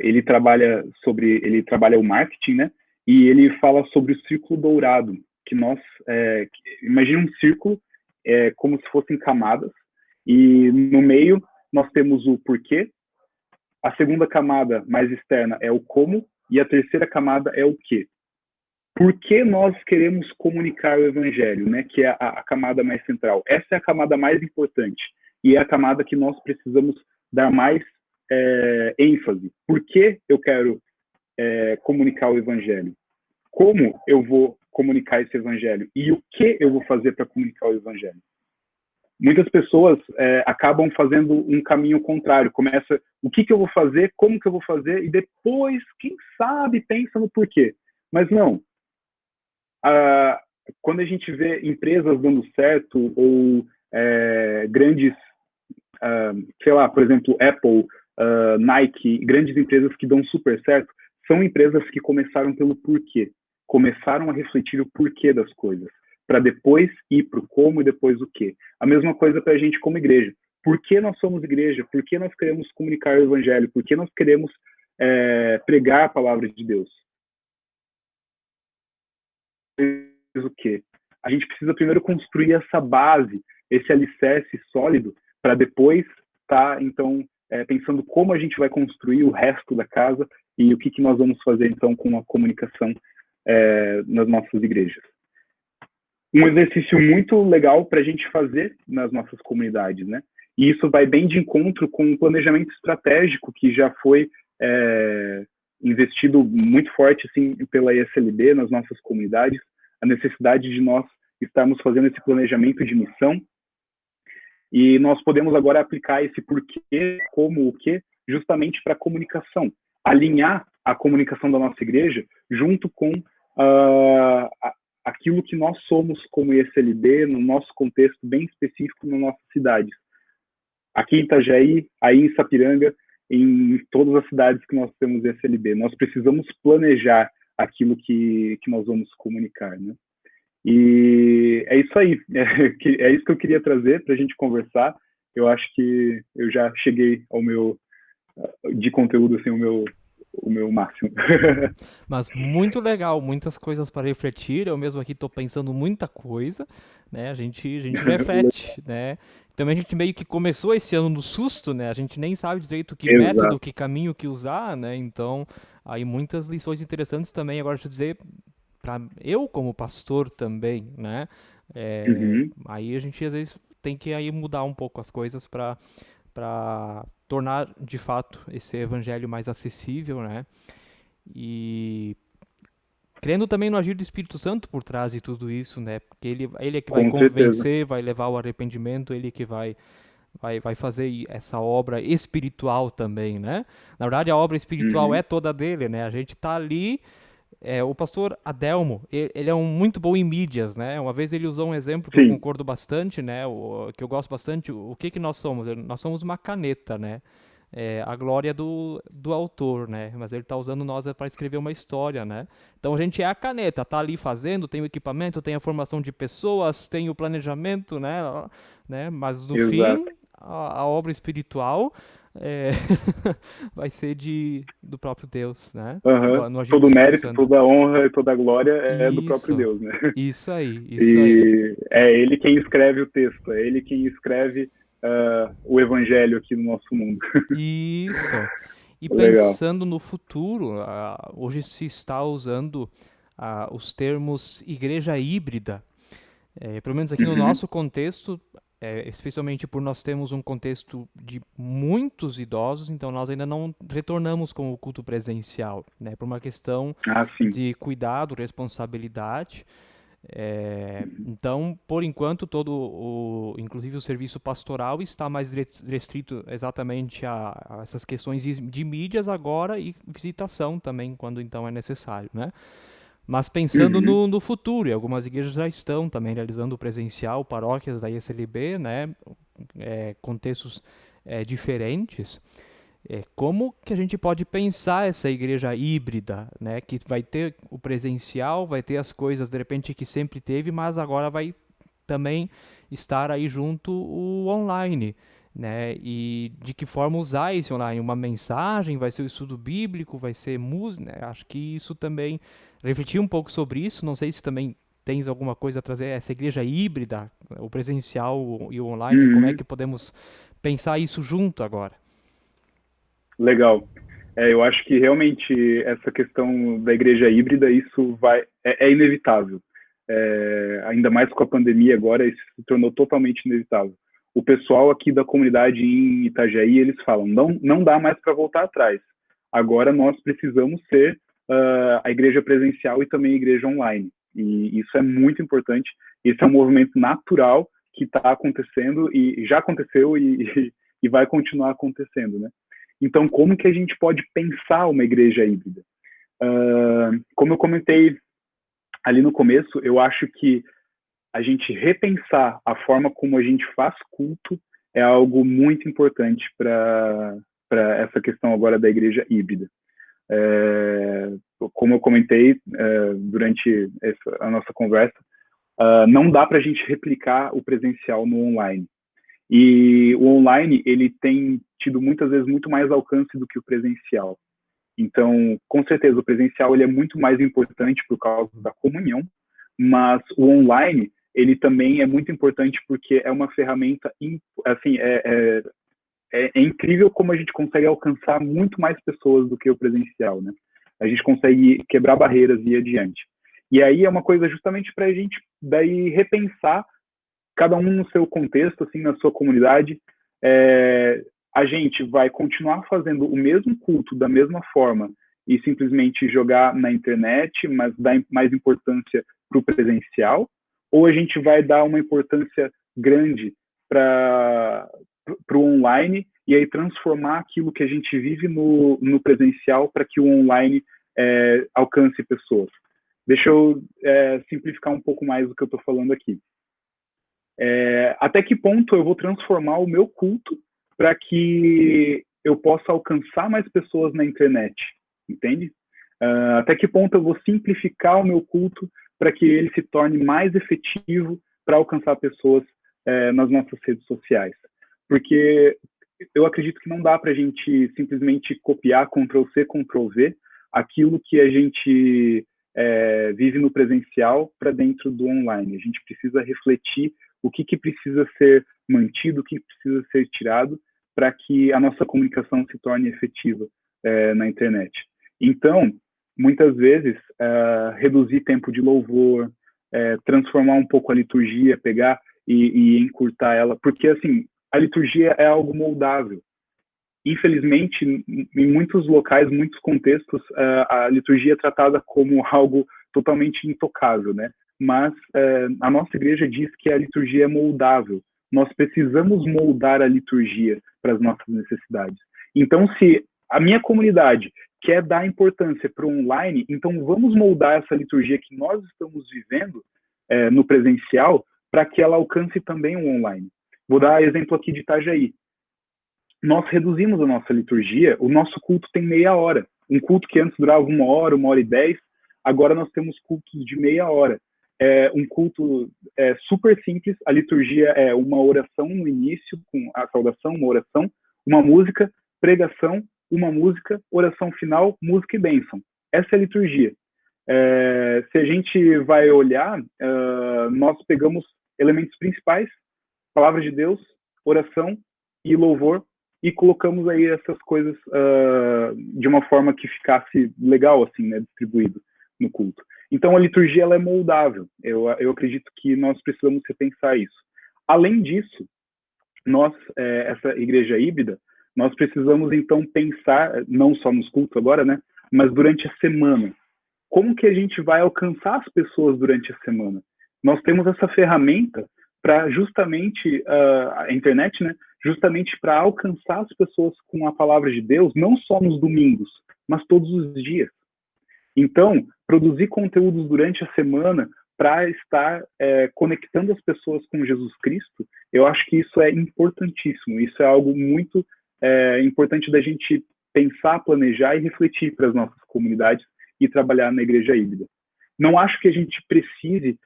Ele trabalha o marketing, né? E ele fala sobre o círculo dourado, que imagina um círculo como se fossem camadas, e no meio nós temos o porquê, a segunda camada mais externa é o como, e a terceira camada é o quê. Por que nós queremos comunicar o evangelho, né? Que é a camada mais central. Essa é a camada mais importante, e é a camada que nós precisamos dar mais ênfase. Por que eu quero comunicar o evangelho? Como eu vou comunicar esse evangelho? E o que eu vou fazer para comunicar o evangelho? Muitas pessoas acabam fazendo um caminho contrário. Começa o que eu vou fazer, como que eu vou fazer, e depois, quem sabe, pensa no porquê. Mas não. Quando a gente vê empresas dando certo ou grandes sei lá, por exemplo, Apple, Nike, grandes empresas que dão super certo, são empresas que começaram pelo porquê. Começaram a refletir o porquê das coisas, para depois ir para o como e depois o quê. A mesma coisa para a gente como igreja. Por que nós somos igreja? Por que nós queremos comunicar o evangelho? Por que nós queremos pregar a palavra de Deus? O quê? A gente precisa primeiro construir essa base, esse alicerce sólido, para depois estar, então, pensando como a gente vai construir o resto da casa e o que nós vamos fazer, então, com a comunicação nas nossas igrejas. Um exercício muito legal para a gente fazer nas nossas comunidades, né? E isso vai bem de encontro com o planejamento estratégico que já foi investido muito forte assim, pela ESLB nas nossas comunidades, a necessidade de nós estarmos fazendo esse planejamento de missão, e nós podemos agora aplicar esse porquê, como, o quê, justamente para a comunicação, alinhar a comunicação da nossa igreja junto com aquilo que nós somos como ESLB, no nosso contexto bem específico nas nossas cidades. Aqui em Itajaí, aí em Sapiranga, em todas as cidades que nós temos ESLB. Nós precisamos planejar aquilo que nós vamos comunicar, né? E é isso aí, é isso que eu queria trazer para a gente conversar. Eu acho que eu já cheguei ao meu, de conteúdo, assim, o meu máximo. Mas muito legal, muitas coisas para refletir. Eu mesmo aqui estou pensando muita coisa, né? A gente reflete, né? Também a gente meio que começou esse ano no susto, né? A gente nem sabe direito que método, Exato. que caminho que usar, né? Então, aí muitas lições interessantes também. Agora, deixa eu dizer, para eu como pastor também, né? Uhum. Aí a gente às vezes tem que aí mudar um pouco as coisas para tornar de fato esse evangelho mais acessível, né? E crendo também no agir do Espírito Santo por trás de tudo isso, né? Porque ele é que vai Com certeza. convencer, vai levar ao arrependimento, ele que vai fazer essa obra espiritual também, né? Na verdade, a obra espiritual é Uhum. toda dele, né? A gente tá ali. O pastor Adelmo, ele é muito bom em mídias, né? Uma vez ele usou um exemplo que eu Sim, concordo bastante, né? Que eu gosto bastante. O que que nós somos? Nós somos uma caneta, né? A glória do autor, né? Mas ele está usando nós para escrever uma história, né? Então a gente é a caneta, tá ali fazendo, tem o equipamento, tem a formação de pessoas, tem o planejamento, né? Mas no exato. fim, a obra espiritual é, vai ser do próprio Deus, né? Uhum. No agir Todo do o Espírito mérito, Santo. toda a honra e toda a glória é do próprio Isso, Deus, né? isso aí, isso aí. E é ele quem escreve o texto, é ele quem escreve o evangelho aqui no nosso mundo. Isso. E Legal. pensando no futuro, hoje se está usando os termos igreja híbrida. Pelo menos aqui no Uhum. nosso contexto, especialmente por nós termos um contexto de muitos idosos, então nós ainda não retornamos com o culto presencial, né? Por uma questão Ah, sim. de cuidado, responsabilidade. Uhum. Então, por enquanto, inclusive o serviço pastoral está mais restrito exatamente a essas questões de mídias agora e visitação também, quando então é necessário, né? Mas pensando Uhum. no futuro, e algumas igrejas já estão também realizando o presencial, paróquias da ISLB, né? Contextos diferentes. Como que a gente pode pensar essa igreja híbrida, né? Que vai ter o presencial, vai ter as coisas de repente que sempre teve, mas agora vai também estar aí junto o online, né? E de que forma usar esse online? Uma mensagem, vai ser o estudo bíblico, vai ser música, né? Acho que isso também, refletir um pouco sobre isso, não sei se também tens alguma coisa a trazer, essa igreja híbrida, o presencial e o online, como é Uhum. que podemos pensar isso junto agora? Legal. Eu acho que realmente essa questão da igreja híbrida, isso é inevitável. Ainda mais com a pandemia agora, isso se tornou totalmente inevitável. O pessoal aqui da comunidade em Itajaí, eles falam, não dá mais para voltar atrás. Agora nós precisamos ser a igreja presencial e também a igreja online. E isso é muito importante. Esse é um movimento natural que está acontecendo e já aconteceu e vai continuar acontecendo, né? Então, como que a gente pode pensar uma igreja híbrida? Como eu comentei ali no começo, eu acho que a gente repensar a forma como a gente faz culto é algo muito importante para essa questão agora da igreja híbrida. Como eu comentei durante a nossa conversa, não dá para a gente replicar o presencial no online. E o online, ele tem tido muitas vezes muito mais alcance do que o presencial. Então, com certeza, o presencial ele é muito mais importante por causa da comunhão, mas o online, ele também é muito importante porque é uma ferramenta, assim, é incrível como a gente consegue alcançar muito mais pessoas do que o presencial, né? A gente consegue quebrar barreiras e ir adiante. E aí é uma coisa justamente para a gente daí repensar, cada um no seu contexto, assim, na sua comunidade, a gente vai continuar fazendo o mesmo culto da mesma forma e simplesmente jogar na internet, mas dar mais importância para o presencial, ou a gente vai dar uma importância grande para o online e aí transformar aquilo que a gente vive no presencial para que o online alcance pessoas. Deixa eu simplificar um pouco mais do que eu estou falando aqui. Até que ponto eu vou transformar o meu culto para que eu possa alcançar mais pessoas na internet, entende? Até que ponto eu vou simplificar o meu culto para que ele se torne mais efetivo para alcançar pessoas nas nossas redes sociais. Porque eu acredito que não dá para a gente simplesmente copiar Ctrl+C, Ctrl+V aquilo que a gente vive no presencial para dentro do online. A gente precisa refletir o que precisa ser mantido, o que precisa ser tirado para que a nossa comunicação se torne efetiva na internet. Então, muitas vezes, reduzir tempo de louvor, transformar um pouco a liturgia, pegar e encurtar ela, porque, assim, a liturgia é algo moldável. Infelizmente, em muitos locais, muitos contextos, a liturgia é tratada como algo totalmente intocável, né? Mas a nossa igreja diz que a liturgia é moldável. Nós precisamos moldar a liturgia para as nossas necessidades. Então, se a minha comunidade quer dar importância para o online, então vamos moldar essa liturgia que nós estamos vivendo no presencial para que ela alcance também o online. Vou dar exemplo aqui de Itajaí. Nós reduzimos a nossa liturgia, o nosso culto tem meia hora. Um culto que antes durava 1 hora e 10, agora nós temos cultos de meia hora. Um culto super simples, a liturgia é uma oração no início, com a saudação, uma oração, uma música, pregação, uma música, oração final, música e bênção. Essa é a liturgia. Se a gente vai olhar, nós pegamos elementos principais, palavra de Deus, oração e louvor, e colocamos aí essas coisas de uma forma que ficasse legal, assim, né, distribuído no culto. Então, a liturgia ela é moldável. Eu acredito que nós precisamos repensar isso. Além disso, nós, essa igreja híbrida, nós precisamos, então, pensar, não só nos cultos agora, né, mas durante a semana. Como que a gente vai alcançar as pessoas durante a semana? Nós temos essa ferramenta para justamente, a internet, né, justamente para alcançar as pessoas com a palavra de Deus, não só nos domingos, mas todos os dias. Então, produzir conteúdos durante a semana para estar conectando as pessoas com Jesus Cristo, eu acho que isso é importantíssimo. Isso é algo muito importante da gente pensar, planejar e refletir para as nossas comunidades e trabalhar na igreja híbrida. Não acho que a gente precise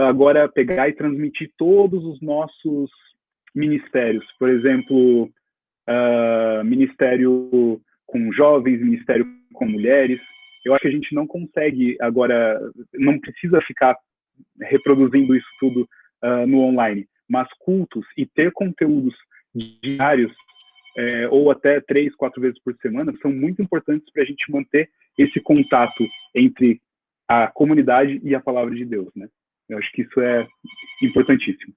agora pegar e transmitir todos os nossos ministérios. Por exemplo, ministério com jovens, ministério com mulheres. Eu acho que a gente não consegue agora, não precisa ficar reproduzindo isso tudo no online, mas cultos e ter conteúdos diários ou até 3, 4 vezes por semana são muito importantes para a gente manter esse contato entre a comunidade e a palavra de Deus, né? Eu acho que isso é importantíssimo.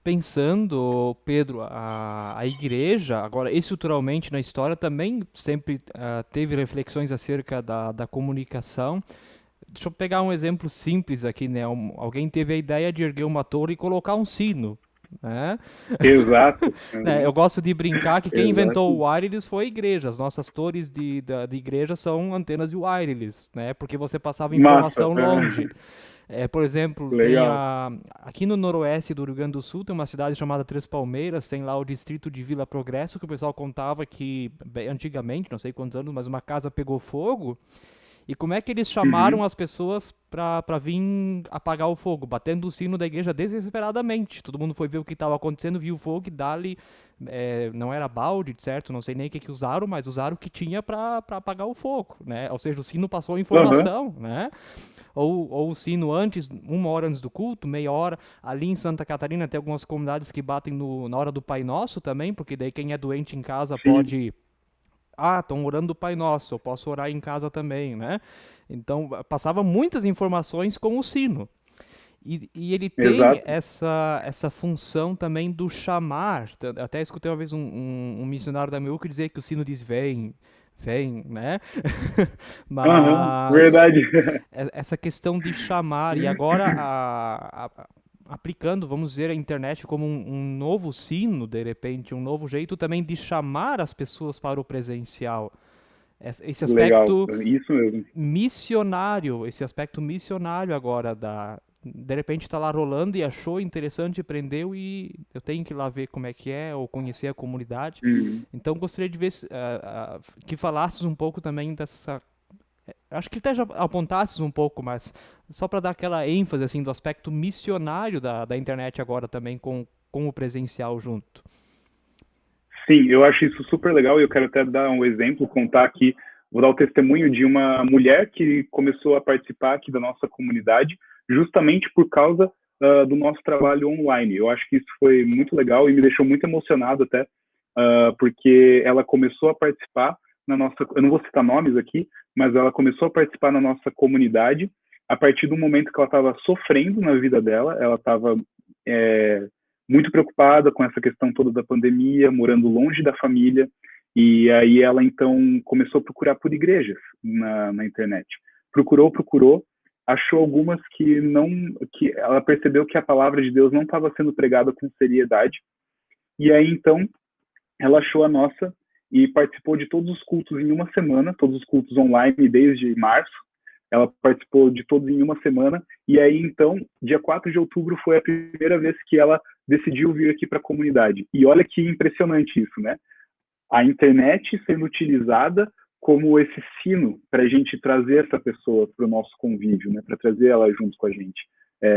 Pensando, Pedro, a igreja, agora, estruturalmente na história, também sempre teve reflexões acerca da comunicação. Deixa eu pegar um exemplo simples aqui, né? Alguém teve a ideia de erguer uma torre e colocar um sino, né? Exato. Né, eu gosto de brincar que quem inventou Exato. o wireless foi a igreja. As nossas torres de igreja são antenas de wireless, né? Porque você passava Massa. informação longe. Por exemplo, Legal. aqui no noroeste do Rio Grande do Sul tem uma cidade chamada Três Palmeiras, tem lá o distrito de Vila Progresso, que o pessoal contava que, bem, antigamente, não sei quantos anos, mas uma casa pegou fogo. E como é que eles chamaram Uhum. as pessoas para vir apagar o fogo? Batendo o sino da igreja desesperadamente. Todo mundo foi ver o que estava acontecendo, viu o fogo e dali, não era balde, certo? Não sei nem o que que usaram, mas usaram o que tinha para apagar o fogo, né? Ou seja, o sino passou a Aham. informação, né? Ou o sino antes, 1 hora antes do culto, meia hora. Ali em Santa Catarina tem algumas comunidades que batem na hora do Pai Nosso também, porque daí quem é doente em casa Sim, pode. Estão orando o Pai Nosso, eu posso orar em casa também, né? Então, passava muitas informações com o sino. E ele tem exato. essa função também do chamar. Até escutei uma vez um missionário da Meuca dizer que o sino diz vem, vem, né? Aham, Mas verdade. essa questão de chamar, e agora aplicando, vamos dizer, a internet como um novo sino, de repente, um novo jeito também de chamar as pessoas para o presencial. Esse Legal, aspecto isso mesmo. esse aspecto missionário agora de repente está lá rolando e achou interessante, prendeu e eu tenho que ir lá ver como é que é ou conhecer a comunidade. Uhum. Então gostaria de ver que falasses um pouco também dessa. Acho que até já apontasses um pouco, mas só para dar aquela ênfase assim do aspecto missionário da internet agora também com o presencial junto. Sim, eu acho isso super legal e eu quero até dar um exemplo, contar aqui, vou dar o testemunho de uma mulher que começou a participar aqui da nossa comunidade, justamente por causa do nosso trabalho online. Eu acho que isso foi muito legal e me deixou muito emocionado até, porque ela começou a participar na nossa, eu não vou citar nomes aqui, mas ela começou a participar na nossa comunidade a partir do momento que ela estava sofrendo na vida dela, ela estava é, muito preocupada com essa questão toda da pandemia, morando longe da família, e aí ela então começou a procurar por igrejas na internet. Procurou, achou algumas que não, que ela percebeu que a palavra de Deus não estava sendo pregada com seriedade, e aí então ela achou a nossa e participou de todos os cultos em uma semana, todos os cultos online desde março. Ela participou de todos em uma semana. E aí, então, dia 4 de outubro foi a primeira vez que ela decidiu vir aqui para a comunidade. E olha que impressionante isso, né? A internet sendo utilizada como esse sino para a gente trazer essa pessoa para o nosso convívio, né? Para trazer ela junto com a gente,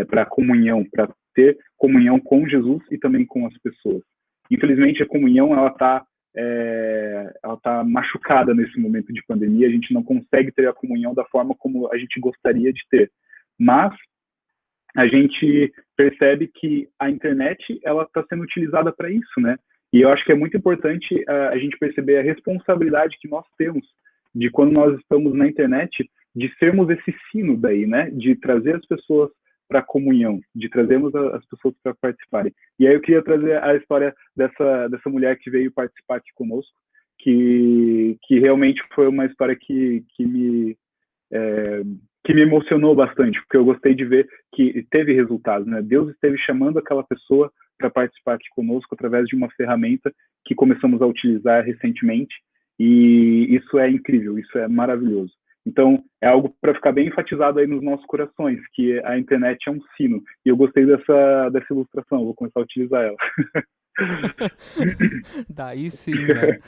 para a comunhão, para ter comunhão com Jesus e também com as pessoas. Infelizmente, a comunhão ela tá machucada nesse momento de pandemia. A gente não consegue ter a comunhão da forma como a gente gostaria de ter. Mas a gente percebe que a internet ela está sendo utilizada para isso, né? E eu acho que é muito importante a gente perceber a responsabilidade que nós temos de quando nós estamos na internet, de sermos esse sino daí, né? De trazer as pessoas para a comunhão, de trazermos as pessoas para participarem. E aí eu queria trazer a história dessa mulher que veio participar aqui conosco, que realmente foi uma história é, que me emocionou bastante, porque eu gostei de ver que teve resultados, né? Deus esteve chamando aquela pessoa para participar aqui conosco através de uma ferramenta que começamos a utilizar recentemente, e isso é incrível, isso é maravilhoso. Então, é algo para ficar bem enfatizado aí nos nossos corações, que a internet é um sino, e eu gostei dessa ilustração, vou começar a utilizar ela. Daí sim, né?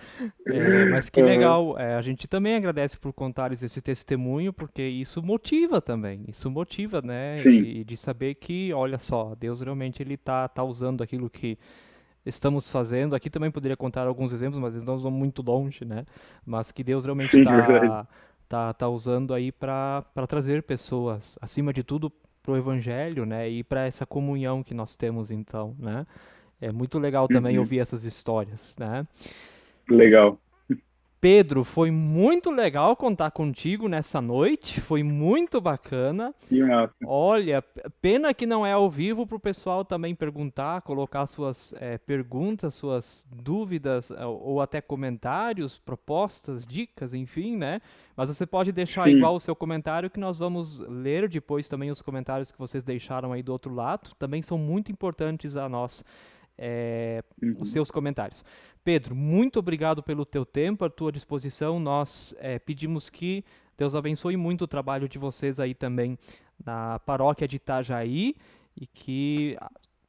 Mas que Uhum. legal. A gente também agradece por contares esse testemunho, porque isso motiva também. Isso motiva, né? Sim, E de saber que, olha só, Deus realmente ele tá usando aquilo que estamos fazendo. Aqui também poderia contar alguns exemplos, mas eles não vão muito longe, né? Mas que Deus realmente sim, verdade. tá usando aí para trazer pessoas, acima de tudo, para o Evangelho, né? E para essa comunhão que nós temos, então, né? É muito legal também Uhum. ouvir essas histórias, né? Legal. Pedro, foi muito legal contar contigo nessa noite, foi muito bacana. Que massa. Olha, pena que não é ao vivo para o pessoal também perguntar, colocar suas perguntas, suas dúvidas ou até comentários, propostas, dicas, enfim, né? Mas você pode deixar igual Sim. o seu comentário que nós vamos ler depois também os comentários que vocês deixaram aí do outro lado. Também são muito importantes a nós os Uhum. seus comentários. Pedro, muito obrigado pelo teu tempo, a tua disposição. Nós pedimos que Deus abençoe muito o trabalho de vocês aí também na paróquia de Itajaí e que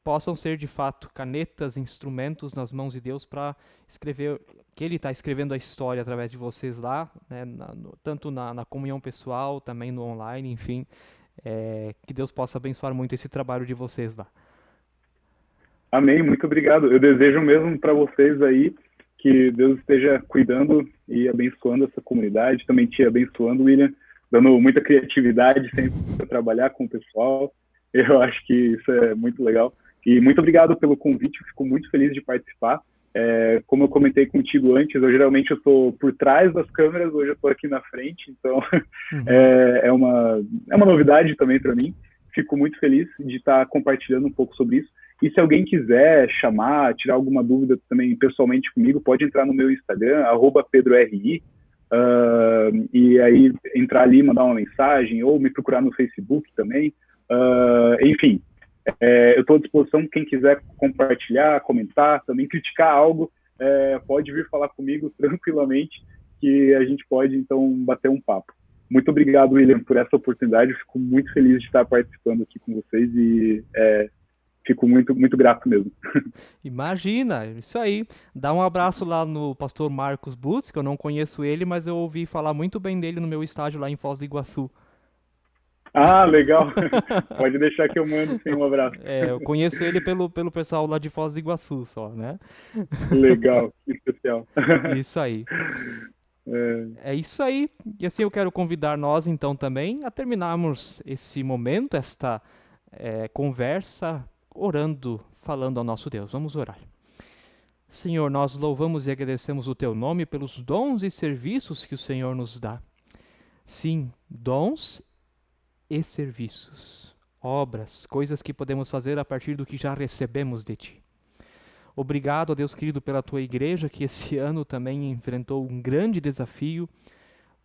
possam ser de fato canetas, instrumentos nas mãos de Deus para escrever, que Ele está escrevendo a história através de vocês lá, né, tanto na comunhão pessoal, também no online, enfim, que Deus possa abençoar muito esse trabalho de vocês lá. Amém, muito obrigado. Eu desejo mesmo para vocês aí que Deus esteja cuidando e abençoando essa comunidade, também te abençoando, William, dando muita criatividade sempre para trabalhar com o pessoal. Eu acho que isso é muito legal. E muito obrigado pelo convite, eu fico muito feliz de participar. Como eu comentei contigo antes, eu geralmente estou por trás das câmeras, hoje eu estou aqui na frente, então é uma novidade também para mim. Fico muito feliz de estar compartilhando um pouco sobre isso. E se alguém quiser chamar, tirar alguma dúvida também pessoalmente comigo, pode entrar no meu Instagram, @PedroRI, e aí entrar ali, mandar uma mensagem, ou me procurar no Facebook também. Enfim, eu estou à disposição, quem quiser compartilhar, comentar, também criticar algo, pode vir falar comigo tranquilamente, que a gente pode, então, bater um papo. Muito obrigado, William, por essa oportunidade, eu fico muito feliz de estar participando aqui com vocês e fico muito, muito grato mesmo. Imagina, isso aí. Dá um abraço lá no pastor Marcos Butz, que eu não conheço ele, mas eu ouvi falar muito bem dele no meu estágio lá em Foz do Iguaçu. Ah, legal. Pode deixar que eu mando sim um abraço. Eu conheço ele pelo pessoal lá de Foz do Iguaçu só, né? Legal, especial. Isso aí. É isso aí. E assim eu quero convidar nós então também a terminarmos esse momento, esta conversa, orando, falando ao nosso Deus. Vamos orar. Senhor, nós louvamos e agradecemos o Teu nome pelos dons e serviços que o Senhor nos dá. Sim, dons e serviços, obras, coisas que podemos fazer a partir do que já recebemos de Ti. Obrigado, ó Deus querido, pela Tua igreja, que esse ano também enfrentou um grande desafio,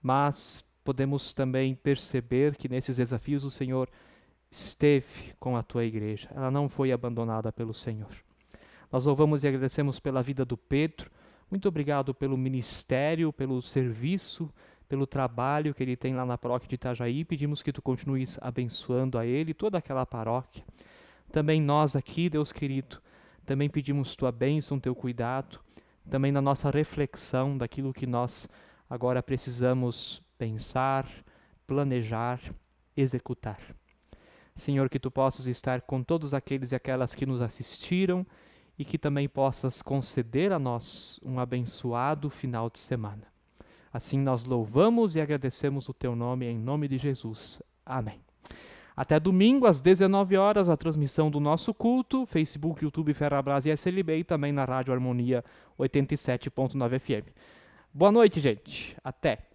mas podemos também perceber que nesses desafios o Senhor esteve com a Tua igreja. Ela não foi abandonada pelo Senhor. Nós louvamos e agradecemos pela vida do Pedro. Muito obrigado pelo ministério, pelo serviço, pelo trabalho que ele tem lá na paróquia de Itajaí. Pedimos que Tu continues abençoando a ele, toda aquela paróquia. Também nós aqui, Deus querido, também pedimos Tua bênção, Teu cuidado, também na nossa reflexão daquilo que nós agora precisamos pensar, planejar, executar. Senhor, que Tu possas estar com todos aqueles e aquelas que nos assistiram e que também possas conceder a nós um abençoado final de semana. Assim nós louvamos e agradecemos o Teu nome, em nome de Jesus. Amém. Até domingo, às 19 horas, a transmissão do nosso culto, Facebook, YouTube, Ferrabras e SLB, e também na Rádio Harmonia 87.9 FM. Boa noite, gente. Até.